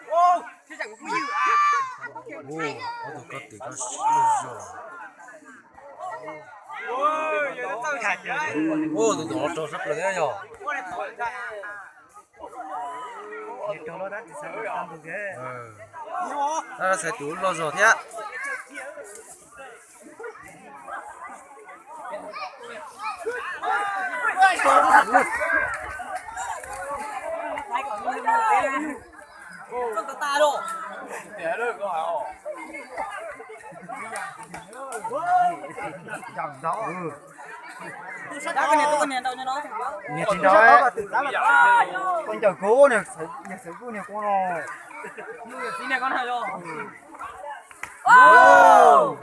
ô thế chẳng có cái gì à 오, 나도 깎기 가 싫어. ôi giờ nó tao chả nhớ 오, 너 어쩌 sắp rồi đấy nhở? ô này khỏi ra cho nó đã thì sao nó ăn được thế ta sẽ tú lo rồi thế. con ta đâu để được có hả chẳng đó đã cái này đâu cho nó nhiệt tình đó con chờ cố nè nhiệt sự cố nè con nó xin này con hả rồi ô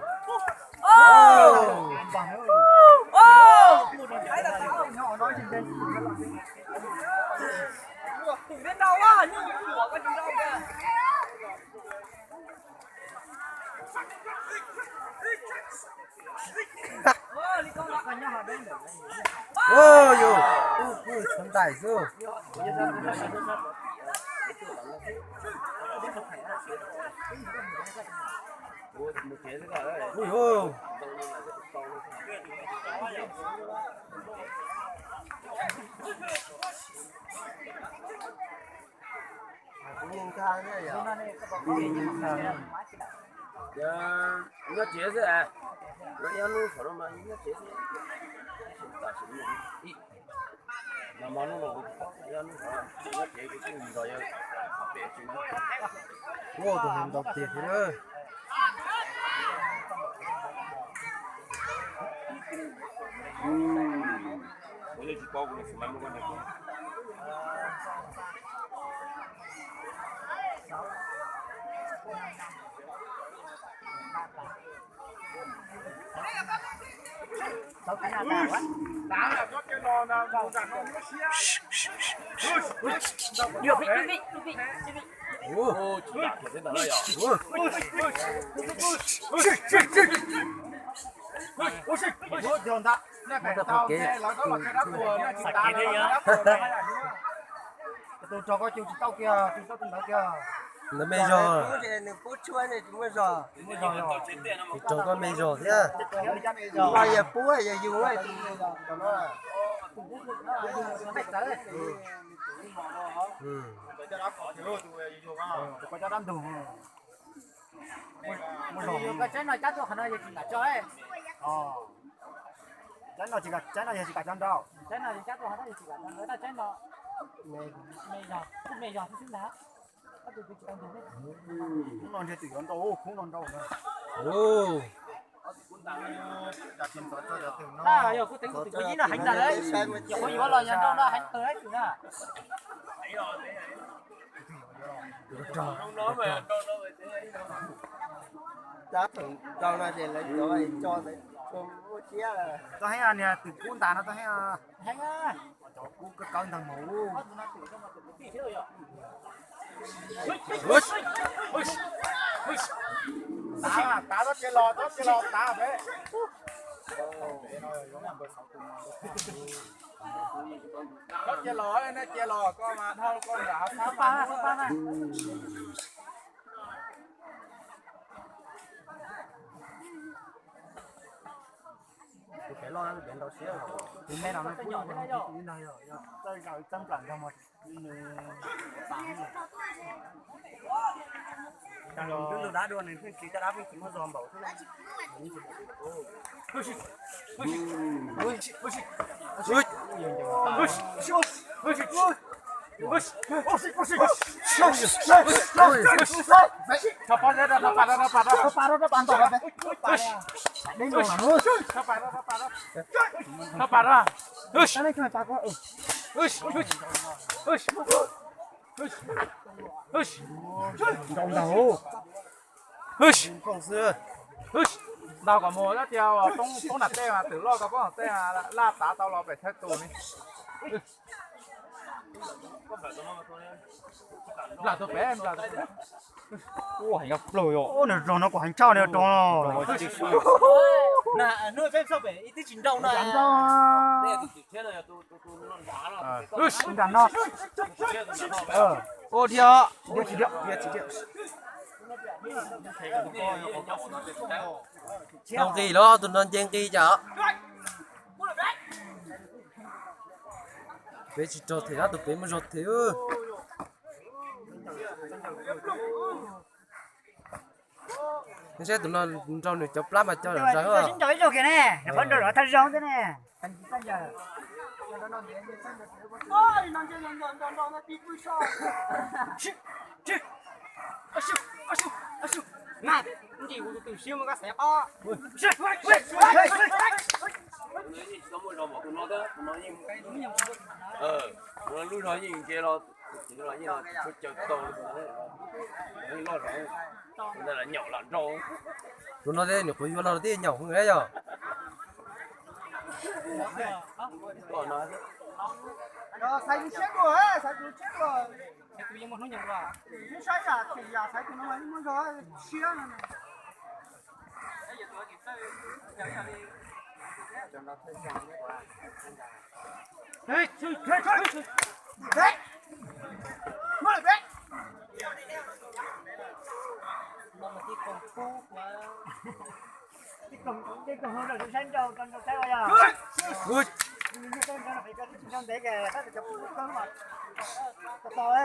bằng nhỏ nói gì đây đến đâu quá nhưng của con đi đâu kìa 오, 요, 전다 있어. 오, nhìn thang đấy à 야, 이거 제세. 너 야노 서로만 이거 제세. 이 나만은 야노 이거 제게 좀 이거야. 오, 너 힘도 없대 그래. 어제 집하고 그래서 말 먹었네. đá là có cái lò nào màu đàn nó 오, 대단하야. bố dồn ta này phải tao nghe nó có là cái đá cùa này chỉ ta là tôi cho có chú tao kia chú tao từng đó kia nó mê rồi. bố chua này chúng mới rồi thì cho con mê rồi thế. bây giờ bố hay giờ dù ấy Ừ. có cho đâm thùng cái trái này chắc tôi khả năng chỉ cả chơi trái nào chỉ cả trăm đâu trái nào thì chắc tôi khả năng chỉ cả trăm nữa là trái nào mày giò không đá không còn thì con đâu không còn đâu nữa 오. à giờ tính cái gì là hành ra đấy giờ có gì đó là nhận đâu đó hành tới chứ nè giá thử cho nó thì lấy cho đấy cho chia là tôi thấy anh nè từ cuốn tàn nó tôi thấy à cuốn cái con thằng mũ tá nó chơi lò tá đấy nó chơi lò con mà thôi con đã sáu ba này cái lo nó biến đâu xíu. thì mấy nào nó cũng như này rồi tôi rồi tâm trạng cho một càng cứ đá đua này thì cái đá chỉ có giòn bảo thế này đồng đầu không xưa. đào cả mùa đó treo tông nạt tê mà từ lo có tê là la tá tao lo phải thét tù này là tôi bé em là tôi bé. Ủa gặp rồi ô nó của hành trao này tròn nè nuôi phép sao vậy ít chín đâu này chín đàn nó Ô thiệt. chỉ điệu Không kỳ đó tụi nó chen kỳ chợ. Bé chỉ cho thế đó tụi bé mới rót thế ư. Nó sẽ tụi nó cho nó chụp lắm mà cho nó rắn à. xin chào rồi kìa nè vẫn rồi nó thân rong thế nè anh bây giờ ôi nó chơi nó đi vui sao nè đi của tụi siêu mà có sẹp á nó lúc đó nhìn kia nó nó như là chút chợt to nó lo rồi nên là nhậu lặn rau Tụi nó thế nhục quý nó thế nhậu không nghe giờ. còn nó rồi sai chết rồi sai chết rồi tụi em một nó nhận rồi nó sai à thì à sai tụi nó mới rồi chia này Hey, chơi. Đấy. Nó lại đấy. Nó mà chỉ còn phút mà. Cái còn hơn là tôi sáng cho con thấy bao giờ. Ui. Con phải con để kìa, tất cả chụp con mà. Rồi.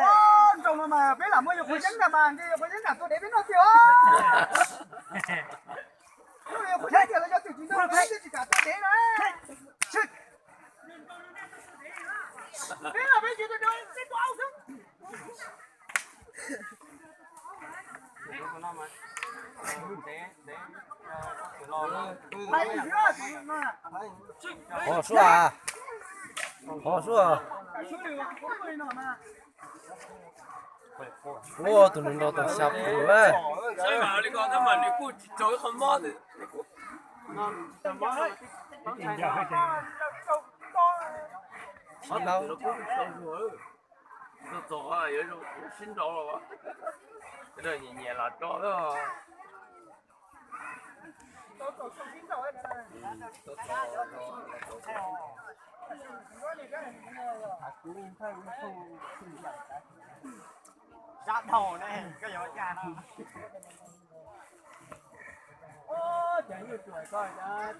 Trong mà biết là mới được dẫn ra bàn đi, phải dẫn là tôi để biết nó chưa. Nó phải thấy là cho tụi nó thấy cái cả tôi để đấy. Biết là bây giờ tôi nói cái tôi áo xuống. Hồ số à. Hồ số à. Ô tụi nó tụi sập rồi. sai mà đi con thằng mình đi cút trời không mót thì Bắt đầu. nó tổ à vậy rồi xin tổ rồi cái đời nhẹ nhẹ là cho đó Ra đầu này, cái giỏ nhà nó. Ô, chạy nhiều tuổi coi,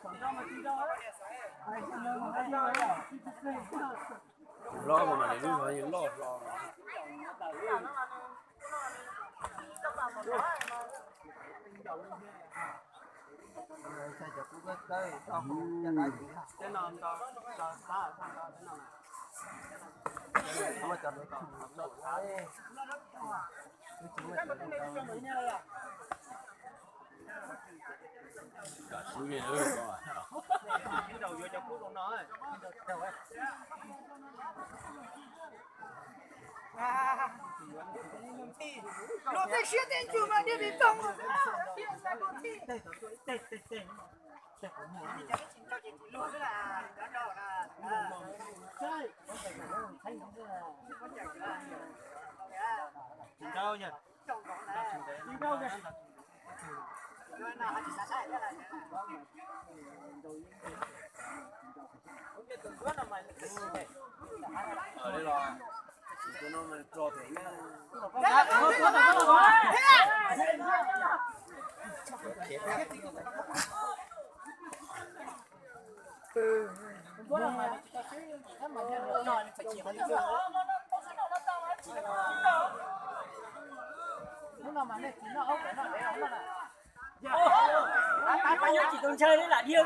còn cho mà đi đâu ấy. Ai xin lỗi, ai đâu ấy. lo mà để lúc phải lo Sai cho cũng có tới tao không cho nó gì. Cái nón đó, đó, Không có cho nó không đâu. cả số tiền nữa rồi cái đầu vô cho cút con nó ấy. Nó phải xuyên đến chủ mà đi bị tông rồi. Đây. Đâu nhỉ? Đâu nhỉ? ở đây rồi tụi nó mà trò thế nhá Chỉ còn chơi đấy là điên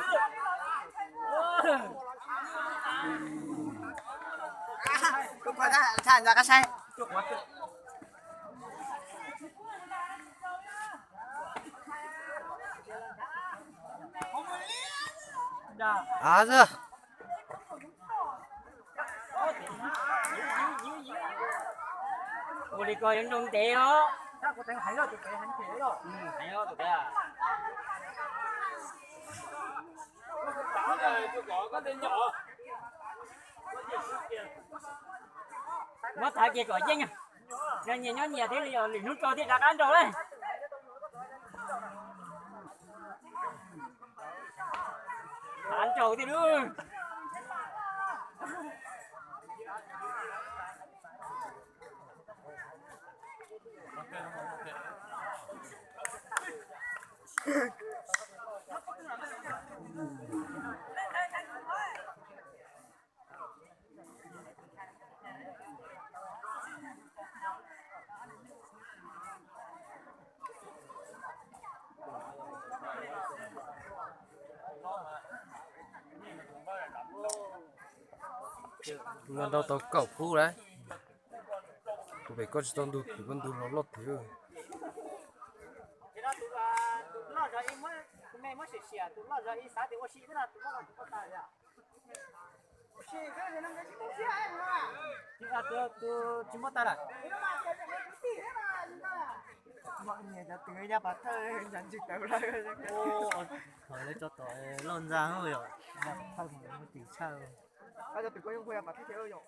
Tôi qua ra thản ra cái xe. À giờ. Ủa đi coi những đồng tiền đó. Sao có thể thấy rồi, tụi hắn thế rồi. Thấy rồi, tụi à. tôi có tên nhỏ Mất thả kia gọi danh à. Rồi nhìn nó nhiều thế thì liền nút cho thì đặt ăn rồi đấy. Ăn trầu thì đưa. Ngon đâu tao cậu phu đấy. Tụi bay có chỉ đủ tụi con đủ nó lót thế rồi. Thì đó tụi lo rồi em mới tụi mày mới xỉa tụi lo rồi em sáng thì tôi xỉa thế là tụi nó có tài à. Xỉa cái gì nó cái gì cũng xỉa em mà. Thì là tụi chúng mất tài à. Mọi người đã từ nhà bà thơ nhận dịch tới đây. Ô, thôi lấy cho tụi lon ra rồi. Thôi một tỷ sao. Bây giờ tụi có用户要把 PK 用。